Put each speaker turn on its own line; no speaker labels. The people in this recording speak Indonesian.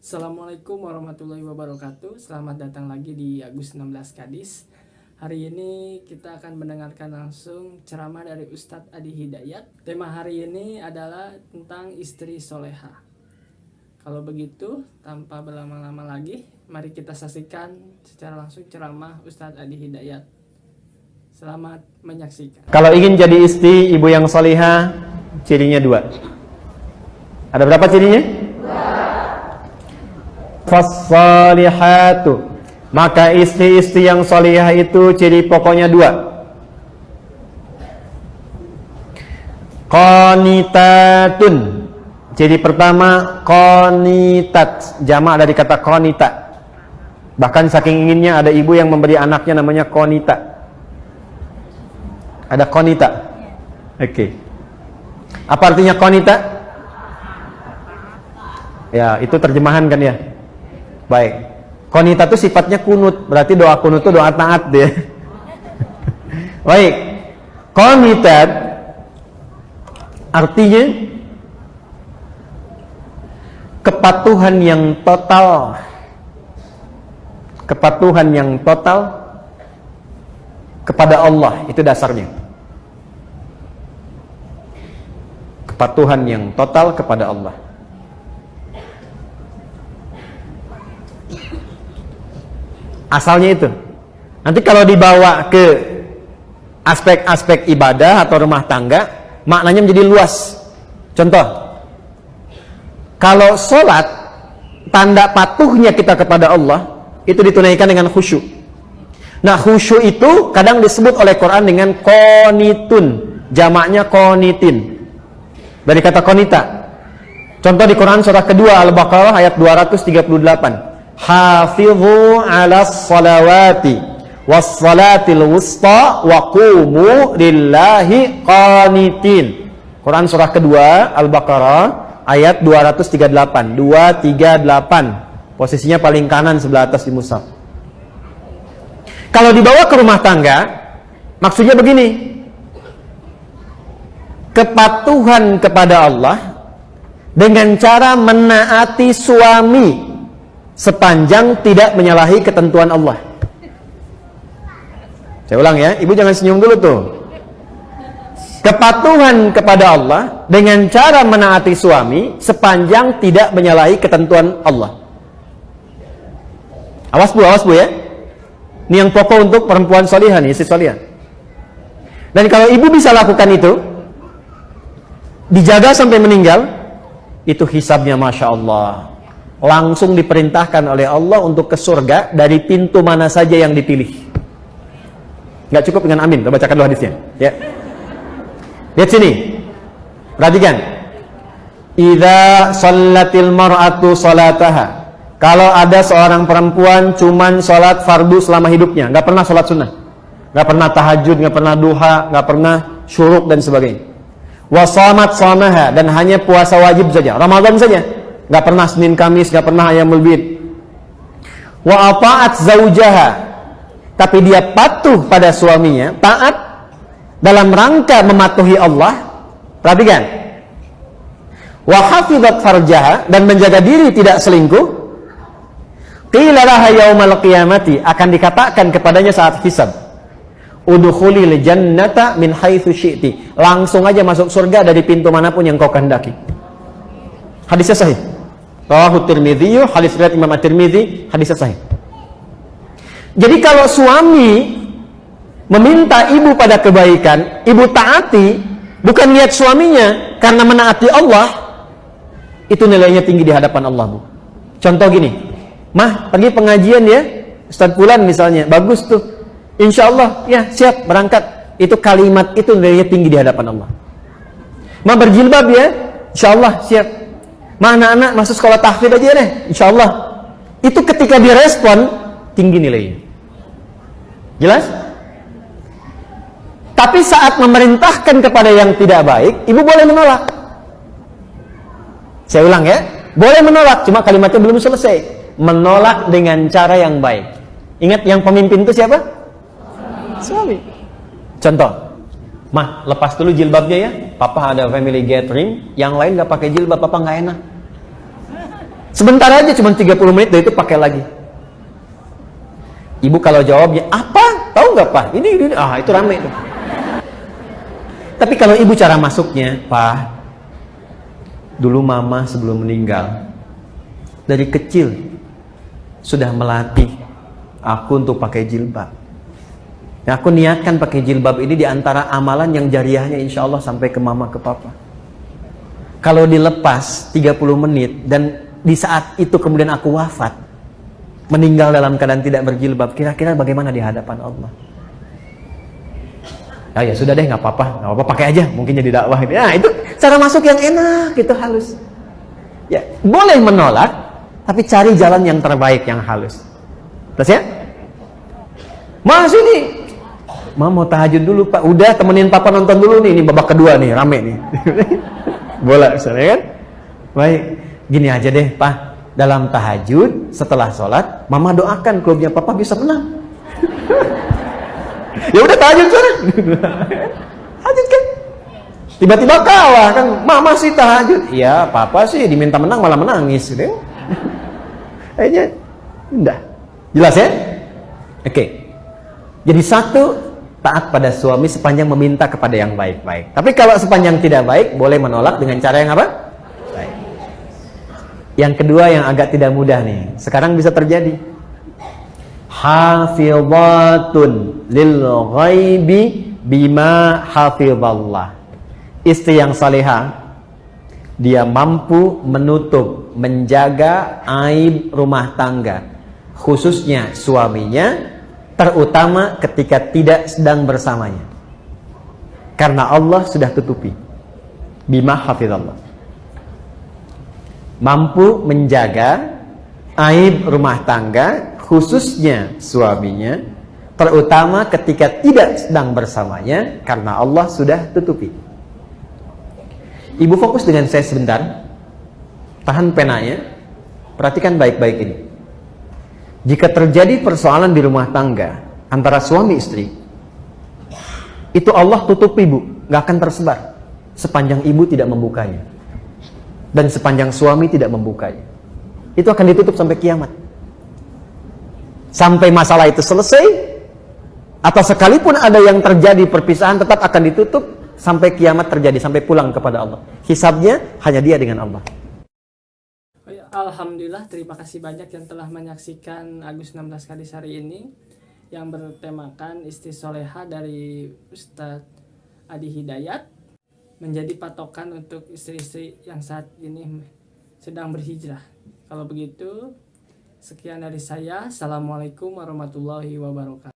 Assalamualaikum warahmatullahi wabarakatuh. Selamat datang lagi di Agus 16 Kadis. Hari ini kita akan mendengarkan langsung ceramah dari Ustadz Adi Hidayat. Tema hari ini adalah tentang istri soleha. Kalau begitu, tanpa berlama-lama lagi, mari kita saksikan secara langsung ceramah Ustadz Adi Hidayat. Selamat menyaksikan.
Kalau ingin jadi istri ibu yang soleha, cirinya dua. Ada berapa cirinya? Fassalihatu, maka istri-istri yang solihah itu ciri pokoknya dua. Qanitatun, ciri pertama qanitat, jamak dari kata qanita. Bahkan saking inginnya ada ibu yang memberi anaknya namanya qanita. Ada qanita. Oke. Apa artinya qanita? Ya, itu terjemahan kan ya. Baik, qanita itu sifatnya kunut, berarti doa kunut itu doa taat dia. Baik, qanitat artinya kepatuhan yang total. Kepatuhan yang total kepada Allah, itu dasarnya. Kepatuhan yang total kepada Allah. Asalnya itu. Nanti kalau dibawa ke aspek-aspek ibadah atau rumah tangga, maknanya menjadi luas. Contoh, kalau sholat, tanda patuhnya kita kepada Allah itu ditunaikan dengan khusyuk. Nah, khusyuk itu kadang disebut oleh Quran dengan qanitun, jamaknya qanitin, dari kata qanita. Contoh di Quran surah kedua Al-Baqarah ayat 238. Hafidhu ala salawati was salatil wusta wa qumu lillahi qanitin. Quran surah kedua Al-Baqarah ayat 238. Posisinya paling kanan sebelah atas di mushaf. Kalau dibawa ke rumah tangga, maksudnya begini. Kepatuhan kepada Allah dengan cara menaati suami sepanjang tidak menyalahi ketentuan Allah. Saya ulang ya, ibu jangan senyum dulu tuh. Kepatuhan kepada Allah dengan cara menaati suami sepanjang tidak menyalahi ketentuan Allah. Awas bu ya. Ini yang pokok untuk perempuan solihah nih, istri solihah. Dan kalau ibu bisa lakukan itu, dijaga sampai meninggal, itu hisabnya Masya Allah. Langsung diperintahkan oleh Allah untuk ke surga dari pintu mana saja yang dipilih. Nggak cukup dengan amin. Kita bacakan dulu hadisnya ya. Lihat sini, perhatikan. Idza shallatil mar'atu salataha, kalau ada seorang perempuan cuman sholat fardu selama hidupnya, nggak pernah sholat sunnah, nggak pernah tahajud, nggak pernah duha, nggak pernah syuruk dan sebagainya. Wa shamat shamaha, dan hanya puasa wajib saja, Ramadan saja, nggak pernah Senin Kamis, nggak pernah Ayyamul Bid. Wa ata'at zaujaha, tapi dia patuh pada suaminya, taat dalam rangka mematuhi Allah. Perhatikan. Wa hafizat farjaha, dan menjaga diri tidak selingkuh. Qila laha yaumal qiyamati, akan dikatakan kepadanya saat hisab, udkhulil jannata min haitsu syi'ti, langsung aja masuk surga dari pintu manapun yang kau kehendaki. Hadisnya sahih. Rawahu Tirmidzi, hadis riwayat Imam At-Tirmidzi, hadisnya sahih. Jadi kalau suami meminta ibu pada kebaikan, ibu taati, bukan lihat suaminya karena menaati Allah, itu nilainya tinggi di hadapan Allah, Bu. Contoh gini, Mah, pergi pengajian ya, Ustaz Fulan misalnya, bagus tuh. Insyaallah, ya siap berangkat. Itu kalimat itu nilainya tinggi di hadapan Allah. Mah berjilbab ya, insyaallah siap. Mah anak-anak masuk sekolah tahfidz aja deh, insyaallah. Itu ketika direspon tinggi nilainya. Jelas? Tapi saat memerintahkan kepada yang tidak baik, ibu boleh menolak. Saya ulang ya, boleh menolak, cuma kalimatnya belum selesai. Menolak dengan cara yang baik. Ingat yang pemimpin itu siapa? Suami. Contoh, Mah, lepas dulu jilbabnya ya, papa ada family gathering, yang lain gak pakai jilbab, papa gak enak. Sebentar aja, cuma 30 menit, dan itu pakai lagi. Ibu kalau jawabnya, apa? Tahu nggak Pak? Ini, itu rame tuh. Tapi kalau ibu cara masuknya, Pak, dulu mama sebelum meninggal, dari kecil sudah melatih aku untuk pakai jilbab. Nah, aku niatkan pakai jilbab ini di antara amalan yang jariahnya insya Allah sampai ke mama, ke papa. Kalau dilepas 30 menit dan di saat itu kemudian aku wafat, meninggal dalam keadaan tidak berjilbab, kira-kira bagaimana di hadapan Allah? Ya sudah deh, nggak apa-apa, pakai aja, mungkin jadi dakwah. Ya itu cara masuk yang enak, gitu, halus. Ya boleh menolak, tapi cari jalan yang terbaik, yang halus. Terus ya, Mas ini, mau tahajud dulu Pak. Udah, temenin Papa nonton dulu nih, ini babak kedua nih, rame nih. Bola misalnya kan. Baik, gini aja deh Pak, dalam tahajud setelah sholat, Mama doakan klubnya Papa bisa menang. Ya udah tahajud sekarang. Tahajud kan. Tiba-tiba kalah kan, Mama sih tahajud. Iya, Papa sih diminta menang malah menangis gitu. Kayaknya udah. Jelas ya? Oke. Jadi satu, taat pada suami sepanjang meminta kepada yang baik-baik. Tapi kalau sepanjang tidak baik, boleh menolak dengan cara yang apa? Baik. Yang kedua yang agak tidak mudah nih, sekarang bisa terjadi. Hafizatun lil ghaibi bima hafizallah. Istri yang salihah, dia mampu menutup, menjaga aib rumah tangga, khususnya suaminya, terutama ketika tidak sedang bersamanya, karena Allah sudah tutupi. Bima hafizallah, mampu menjaga aib rumah tangga, khususnya suaminya, terutama ketika tidak sedang bersamanya, karena Allah sudah tutupi. Ibu fokus dengan saya sebentar, tahan penanya, perhatikan baik-baik ini. Jika terjadi persoalan di rumah tangga antara suami istri, itu Allah tutup ibu, gak akan tersebar sepanjang ibu tidak membukanya, dan sepanjang suami tidak membukanya. Itu akan ditutup sampai kiamat, sampai masalah itu selesai, atau sekalipun ada yang terjadi perpisahan, tetap akan ditutup sampai kiamat terjadi, sampai pulang kepada Allah. Hisabnya hanya dia dengan Allah.
Alhamdulillah, terima kasih banyak yang telah menyaksikan Agus 16 Kadis hari ini yang bertemakan istri soleha dari Ustadz Adi Hidayat, menjadi patokan untuk istri-istri yang saat ini sedang berhijrah. Kalau begitu, sekian dari saya. Assalamualaikum warahmatullahi wabarakatuh.